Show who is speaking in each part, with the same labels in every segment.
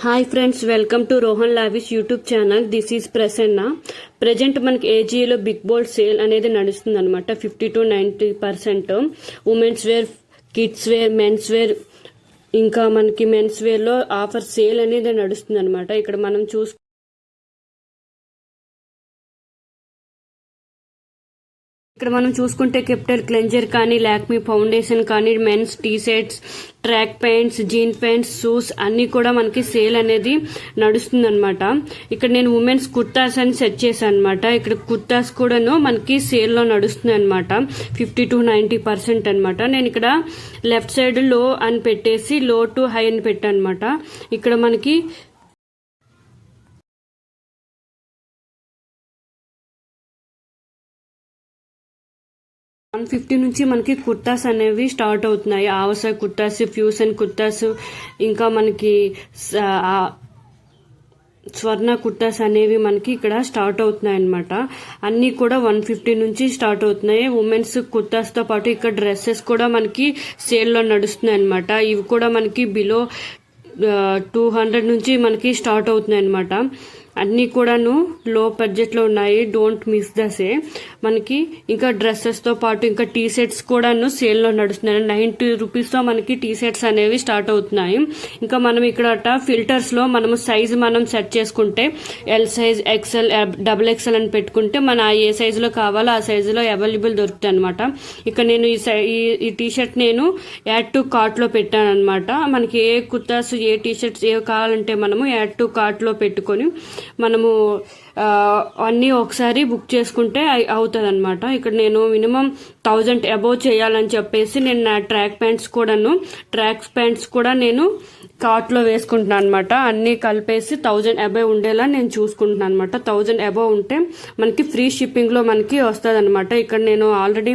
Speaker 1: Hi friends, welcome to Rohan lavish YouTube channel. This is Prasanna. Present మనకి ఏజీలో big బోల్డ్ sale అనేది నడుస్తుంది అనమాట. 50 to 90% women's wear, kids wear, men's wear, ఇంకా మనకి men's wear లో ఆఫర్ సేల్ అనేది నడుస్తుంది అనమాట. ఇక్కడ మనం చూసుకుంటే కెప్టెల్ క్లెంజర్ కానీ, లాక్మీ ఫౌండేషన్ కానీ, men's T shirts, track pants, jean pants, shoes అన్ని కూడా మనకి సేల్ అనేది నడుస్తుంది అనమాట. ఇక్కడ నేను ఉమెన్స్ కుర్తాస్ అని సెట్ చేశాను అనమాట. ఇక్కడ కుర్తాస్ కూడాను మనకి సేల్ లో నడుస్తుంది అనమాట. 50 to 90% అనమాట. నేను ఇక్కడ లెఫ్ట్ సైడ్ లో అని పెట్టేసి లో టు హై అని పెట్టాను అనమాట. ఇక్కడ మనకి 150 నుంచి మనకి కుర్తాస్ అనేవి స్టార్ట్ అవుతున్నాయి. ఆవసాయ్ కుర్తాస్, ఫ్యూజన్ కుర్తాస్, ఇంకా మనకి స్వర్ణ కుర్తాస్ అనేవి మనకి ఇక్కడ స్టార్ట్ అవుతున్నాయి అనమాట. అన్ని కూడా 150 నుంచి స్టార్ట్ అవుతున్నాయి. ఉమెన్స్ కుర్తాస్ తో పాటు ఇక్కడ డ్రెస్సెస్ కూడా మనకి సేల్ లో నడుస్తున్నాయి అనమాట. ఇవి కూడా మనకి బిలో 200 నుంచి మనకి స్టార్ట్ అవుతున్నాయి అనమాట. అన్నీ కూడాను లో బడ్జెట్ లో ఉన్నాయి. డోంట్ మిస్ ద సే. మనకి ఇంకా డ్రెస్సెస్ తో పాటు ఇంకా టీ షర్ట్స్ కూడాను సేల్ లో నడుస్తున్నాయి. 90 రూపీస్ తో మనకి టీ షర్ట్స్ అనేవి స్టార్ట్ అవుతున్నాయి. ఇంకా మనం ఇక్కడ ఫిల్టర్స్ లో మనము సైజ్ మనం సెట్ చేసుకుంటే ఎల్ సైజ్, ఎక్సెల్, XXL అని పెట్టుకుంటే మన ఏ సైజు లో కావాలో ఆ సైజు లో అవైలబుల్ దొరుకుతాయి అనమాట. ఇక నేను ఈ టీ షర్ట్ నేను యాడ్ టు కార్ట్ లో పెట్టాను అనమాట. మనకి ఏ కుర్తాస్, ఏ టీ షర్ట్స్ ఏ కావాలంటే మనము యాడ్ టు కార్ట్ లో పెట్టుకొని మనము అన్నీ ఒకసారి బుక్ చేసుకుంటే అవుతుంది అనమాట. ఇక్కడ నేను మినిమం 1000 అబోవ్ చేయాలని చెప్పేసి నేను నా ట్రాక్ ప్యాంట్స్ కూడా నేను కార్ట్ లో వేసుకుంటున్నాను అనమాట. అన్ని కలిపేసి 1000 అబోవ్ ఉండేలా నేను చూసుకుంటున్నాను అనమాట. 1000 అబోవ్ ఉంటే మనకి ఫ్రీ షిప్పింగ్ లో మనకి వస్తుంది అనమాట. ఇక్కడ నేను ఆల్రెడీ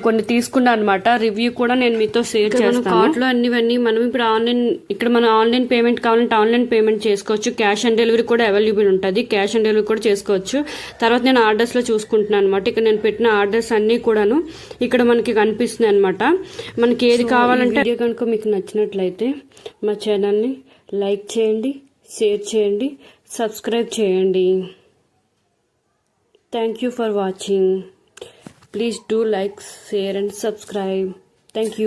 Speaker 1: కొన్ని తీసుకున్నాను అనమాట. రివ్యూ కూడా నేను మీతో షేర్ చేస్తాను. కార్ట్ లో అన్నివన్నీ మనం ఇప్పుడు మనం ఆన్లైన్ పేమెంట్ కావాలంటే ఆన్లైన్ పేమెంట్ చేసుకోవచ్చు. క్యాష్ ఆన్ డెలివరీ కూడా అవైలబుల్ ఉంటుంది. క్యాష్ ఆన్ డెలివరీ కూడా చేసుకోవచ్చు. తర్వాత నేను ఆర్డర్స్ లో చూసుకుంటున్నాను అనమాట. ఇక్కడ నేను పెట్టిన ఆర్డర్స్ అన్ని కూడాను ఇక్కడ మనకి కనిపిస్తున్నాయి అనమాట. మనకి ఏది కావాలంటే వీడియో కనుక మీకు నచ్చినట్లయితే మా ఛానల్ని లైక్ చేయండి, షేర్ చేయండి, సబ్స్క్రైబ్ చేయండి. Thank you for watching. Please do like, share and subscribe. Thank you.